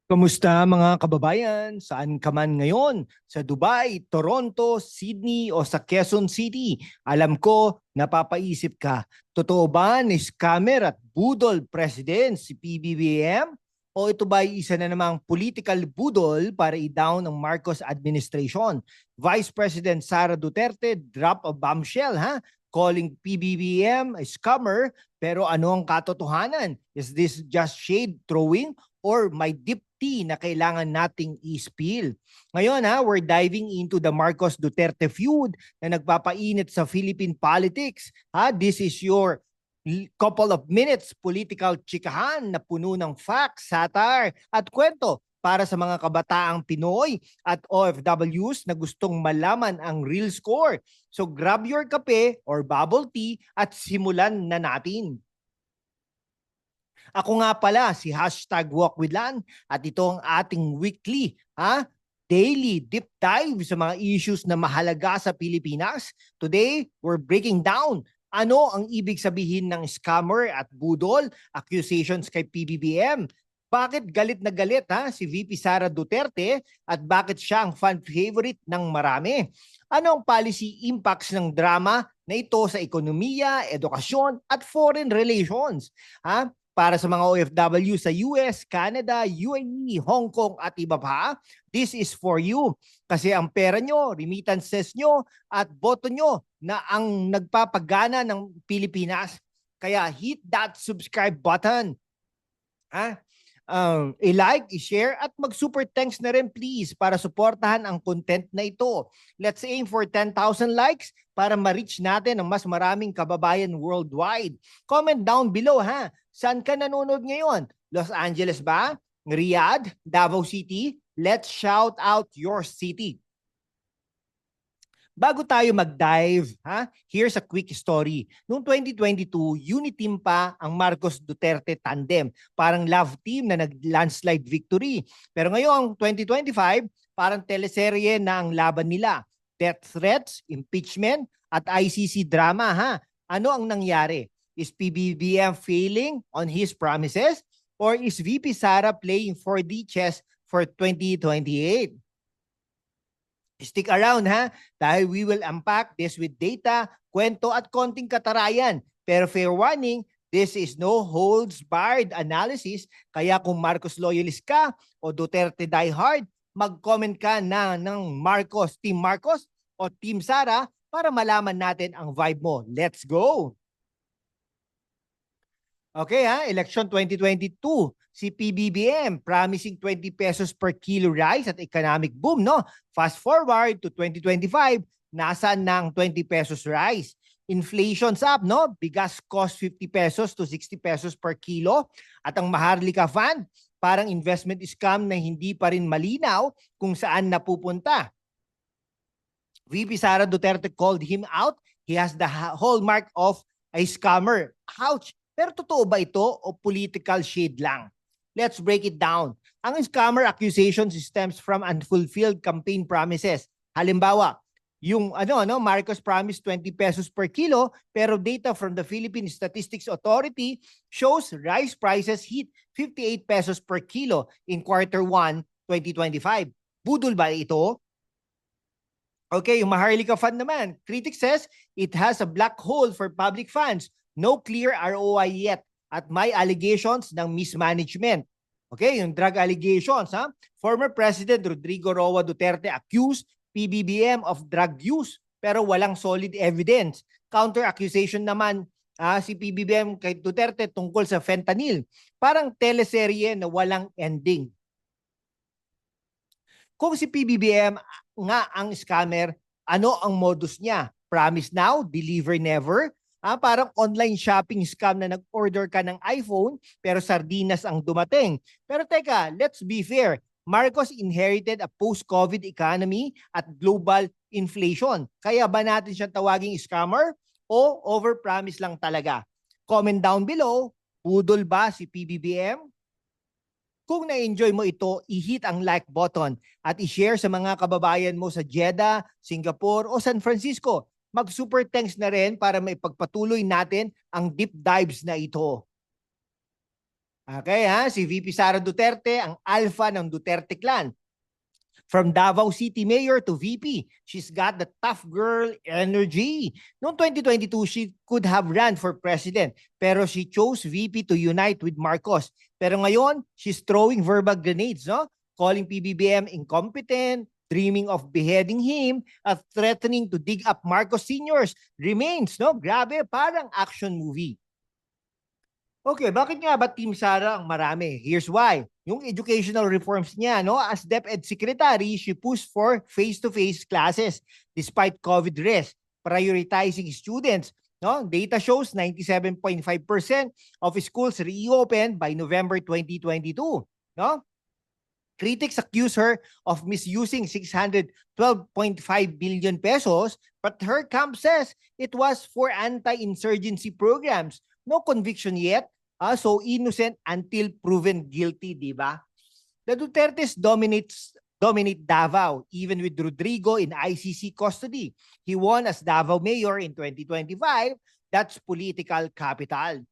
Kamusta mga kababayan? Saan ka man ngayon? Sa Dubai, Toronto, Sydney o sa Quezon City? Alam ko, napapaisip ka, totoo ba ni scammer at budol president si PBBM? O ito ba ay isa na namang political budol para i-down ang Marcos administration? Vice President Sara Duterte drop a bombshell, ha? Calling PBBM a scammer, pero ano ang katotohanan? Is this just shade throwing or may deep tea na kailangan nating i-spill? Ngayon we're diving into the Marcos Duterte feud na nagpapainit sa Philippine politics. This is your couple of minutes political chikahan na puno ng facts, satire at kwento para sa mga kabataang Pinoy at OFWs na gustong malaman ang real score. So grab your kape or bubble tea at simulan na natin. Ako nga pala si #WalkWithLan at ito ang ating weekly, daily deep dive sa mga issues na mahalaga sa Pilipinas. Today, we're breaking down ano ang ibig sabihin ng scammer at budol, accusations kay PBBM. Bakit galit na galit si VP Sara Duterte at bakit siya ang fan favorite ng marami? Ano ang policy impacts ng drama na ito sa ekonomiya, edukasyon at foreign relations? Para sa mga OFW sa US, Canada, UAE, Hong Kong at iba pa, this is for you. Kasi ang pera nyo, remittances nyo at boto nyo na ang nagpapagana ng Pilipinas. Kaya hit that subscribe button. I-like, i-share at mag-super thanks na rin please para suportahan ang content na ito. Let's aim for 10,000 likes para ma-reach natin ang mas maraming kababayan worldwide. Comment down below saan ka nanonood ngayon? Los Angeles ba? Riyadh? Davao City? Let's shout out your city. Bago tayo mag-dive, here's a quick story. Noong 2022, uniteam pa ang Marcos Duterte tandem. Parang love team na nag-landslide victory. Pero ngayong 2025, parang teleserye na ang laban nila. Death threats, impeachment, at ICC drama. Ano ang nangyari? Is PBBM failing on his promises? Or is VP Sara playing 4D chess for 2028? Stick around dahil we will unpack this with data, kwento at konting katarayan. Pero fair warning, this is no holds barred analysis. Kaya kung Marcos loyalist ka o Duterte diehard, mag-comment ka na ng Team Marcos o Team Sara para malaman natin ang vibe mo. Let's go! Okay election 2022, si PBBM promising 20 pesos per kilo rice at economic boom, no? Fast forward to 2025, nasaan ng 20 pesos rice? Inflation's up, no? Bigas cost 50 pesos to 60 pesos per kilo at ang Maharlika Fund, parang investment scam na hindi pa rin malinaw kung saan napupunta. VP Sara Duterte called him out. He has the hallmark of a scammer. Ouch! Pero totoo ba ito o political shade lang? Let's break it down. Ang scammer accusations stems from unfulfilled campaign promises. Halimbawa, yung Marcos promised 20 pesos per kilo, pero data from the Philippine Statistics Authority shows rice prices hit 58 pesos per kilo in Q1 2025. Budol ba ito? Okay, yung Maharlika Fund naman. Critics says it has a black hole for public funds. No clear ROI yet at may allegations ng mismanagement. Okay, yung drug allegations. Former President Rodrigo Roa Duterte accused PBBM of drug use pero walang solid evidence. Counter accusation naman si PBBM kay Duterte tungkol sa fentanyl. Parang teleserye na walang ending. Kung si PBBM nga ang scammer, ano ang modus niya? Promise now, deliver never? Parang online shopping scam na nag-order ka ng iPhone pero sardinas ang dumating. Pero teka, let's be fair. Marcos inherited a post-COVID economy at global inflation. Kaya ba natin siya tawaging scammer o overpromise lang talaga? Comment down below, budol ba si PBBM? Kung na-enjoy mo ito, i-hit ang like button at i-share sa mga kababayan mo sa Jeddah, Singapore o San Francisco. Mag-super thanks na rin para maipagpatuloy natin ang deep dives na ito. Okay, ha? Si VP Sara Duterte, ang alpha ng Duterte clan. From Davao City Mayor to VP, she's got the tough girl energy. Noong 2022, she could have ran for president, pero she chose VP to unite with Marcos. Pero ngayon, she's throwing verbal grenades, no? Calling PBBM incompetent, dreaming of beheading him, at threatening to dig up Marcos Seniors remains, no? Grabe, parang action movie. Okay, bakit nga ba Team Sara ang marami? Here's why. Yung educational reforms niya, no? As DepEd Secretary, she pushed for face-to-face classes despite COVID risk, prioritizing students. No? Data shows 97.5% of schools reopened by November 2022. No? Critics accuse her of misusing 612.5 billion pesos, but her camp says it was for anti-insurgency programs. No conviction yet, so innocent until proven guilty, di ba? The Dutertes dominate Davao, even with Rodrigo in ICC custody. He won as Davao Mayor in 2025. That's political capital.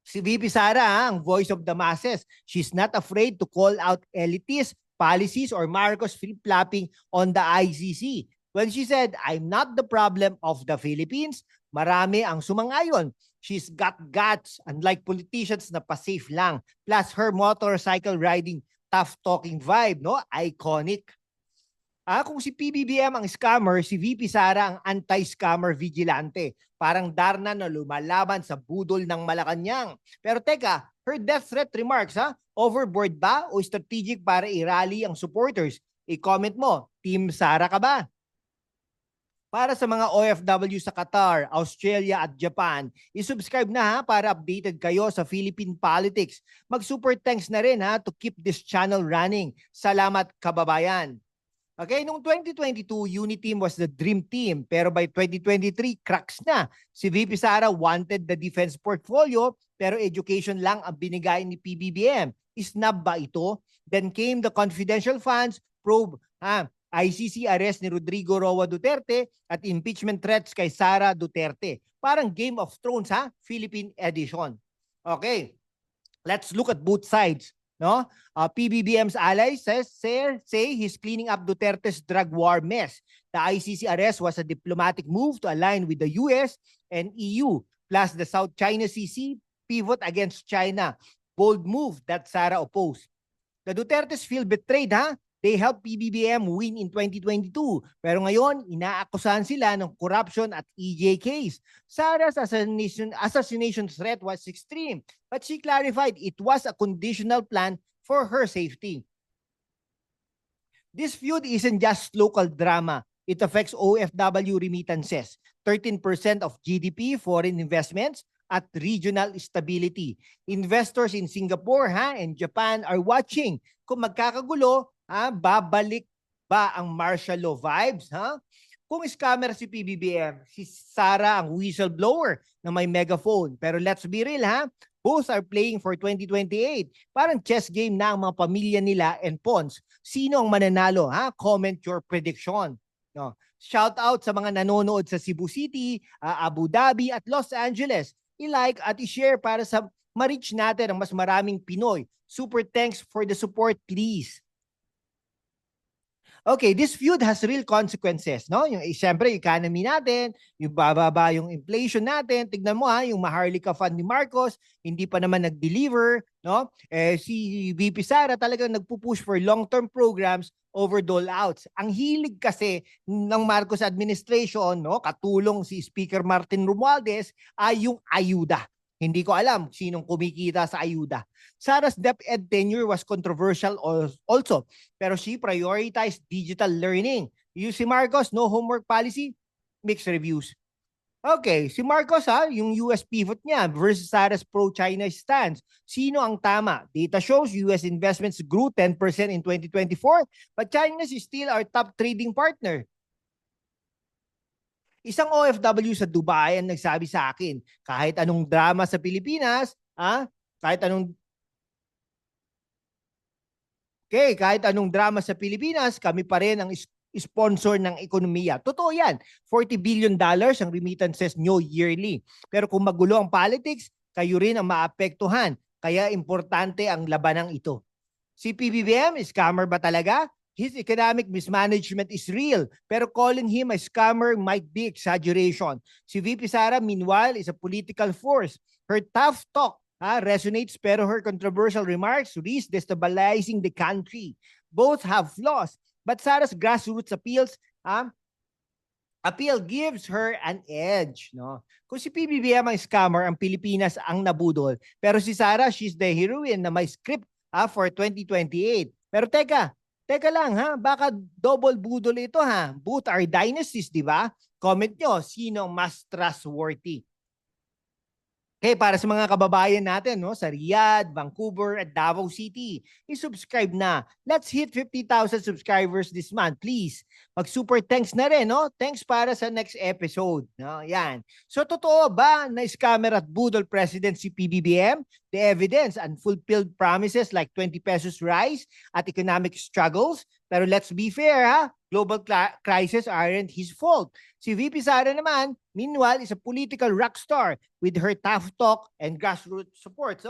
Si VP Sara, ang voice of the masses. She's not afraid to call out elitist policies or Marcos flip-flopping on the ICC. When she said, I'm not the problem of the Philippines, marami ang sumangayon. She's got guts, unlike politicians na pa-safe lang. Plus her motorcycle riding, tough talking vibe, no? Iconic. Kung si PBBM ang scammer, si VP Sara ang anti-scammer vigilante. Parang Darna na lumalaban sa budol ng Malacanang. Pero teka, her death threat remarks, overboard ba o strategic para i-rally ang supporters? I-comment mo, Team Sara ka ba? Para sa mga OFW sa Qatar, Australia at Japan, isubscribe na para updated kayo sa Philippine politics. Mag-super thanks na rin to keep this channel running. Salamat kababayan. Okay, noong 2022, Uniteam was the dream team. Pero by 2023, cracks na. Si VP Sara wanted the defense portfolio, pero education lang ang binigay ni PBBM. Isnab ba ito? Then came the confidential funds probe. ICC arrest ni Rodrigo Roa Duterte at impeachment threats kay Sara Duterte. Parang Game of Thrones, Philippine edition. Okay, let's look at both sides. No? PBBM's allies say he's cleaning up Duterte's drug war mess. The ICC arrest was a diplomatic move to align with the US and EU, plus the South China Sea pivot against China. Bold move that Sara opposed. The Dutertes feel betrayed, They helped PBBM win in 2022. Pero ngayon, inaakusahan sila ng corruption at EJ case. Sara's assassination threat was extreme, but she clarified it was a conditional plan for her safety. This feud isn't just local drama. It affects OFW remittances, 13% of GDP, foreign investments, at regional stability. Investors in Singapore and Japan are watching. Kung magkakagulo, babalik ba ang martial law vibes? Kung scammer si PBBM, si Sara ang whistleblower na may megaphone. Pero let's be real, both are playing for 2028. Parang chess game na ang mga pamilya nila and pawns. Sino ang mananalo? Comment your prediction. No. Shout out sa mga nanonood sa Cebu City, Abu Dhabi at Los Angeles. I-like at i-share para sa ma-reach natin ang mas maraming Pinoy. Super thanks for the support, please. Okay, this feud has real consequences, no? Yung siyempre economy natin, yung bababa yung inflation natin. Tignan mo yung Maharlika Fund ni Marcos, hindi pa naman nag-deliver, no? Si VP Sara talagang nagpo-push for long-term programs over dole-outs. Ang hilig kasi ng Marcos administration, no, katulong si Speaker Martin Romualdez ay yung ayuda. Hindi ko alam sinong kumikita sa ayuda. Sara's DepEd tenure was controversial also, pero she prioritized digital learning. Yung si Marcos, no homework policy, mixed reviews. Okay, si Marcos yung US pivot niya versus Sara's pro-China stance. Sino ang tama? Data shows US investments grew 10% in 2024, but China is still our top trading partner. Isang OFW sa Dubai ang nagsabi sa akin, kahit anong drama sa Pilipinas, kahit anong drama sa Pilipinas, kami pa rin ang sponsor ng ekonomiya. Totoo yan. $40 billion ang remittances nyo yearly. Pero kung magulo ang politics, kayo rin ang maapektuhan. Kaya importante ang labanang ito. Si PBBM, scammer ba talaga? His economic mismanagement is real, pero calling him a scammer might be exaggeration. Si VP Sara, meanwhile, is a political force. Her tough talk resonates, pero her controversial remarks risk destabilizing the country. Both have flaws, but Sara's grassroots appeal gives her an edge, no? Kung si PBBM ang scammer, ang Pilipinas ang nabudol. Pero si Sara, she's the heroine na may script for 2028. Pero teka lang baka double budol ito Both are dynasties, di ba? Comment nyo, sino mas trustworthy? Okay, para sa mga kababayan natin sa Riyadh, Vancouver at Davao City, i-subscribe na. Let's hit 50,000 subscribers this month, please. Mag-super thanks na rin, Thanks para sa next episode. Yan. So, totoo ba na scammer at budol president si PBBM? The evidence, unfulfilled promises like 20 pesos rice at economic struggles. Pero let's be fair, global crises aren't his fault. Si VP Sara naman, meanwhile, is a political rock star with her tough talk and grassroots support.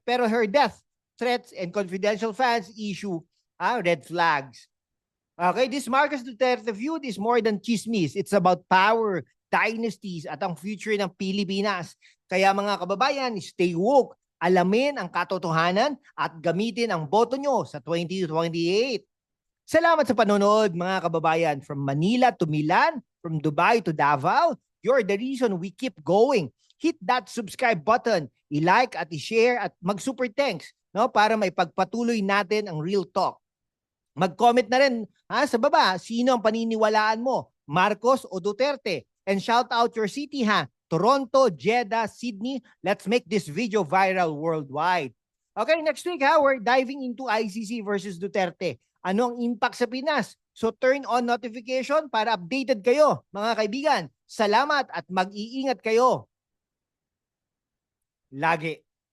Pero her death threats and confidential fans issue red flags. Okay, this Marcos Duterte feud is more than chismis. It's about power, dynasties, at ang future ng Pilipinas. Kaya mga kababayan, stay woke, alamin ang katotohanan at gamitin ang boto nyo sa 2028. Salamat sa panonood mga kababayan. From Manila to Milan, from Dubai to Davao, you're the reason we keep going. Hit that subscribe button, i-like at i-share at mag-super thanks para may pagpatuloy natin ang Real Talk. Mag-comment na rin sa baba, sino ang paniniwalaan mo, Marcos o Duterte? And shout out your city Toronto, Jeddah, Sydney. Let's make this video viral worldwide. Okay, next week we're diving into ICC versus Duterte. Ano ang impact sa Pinas? So turn on notification para updated kayo, mga kaibigan. Salamat at mag-iingat kayo lagi.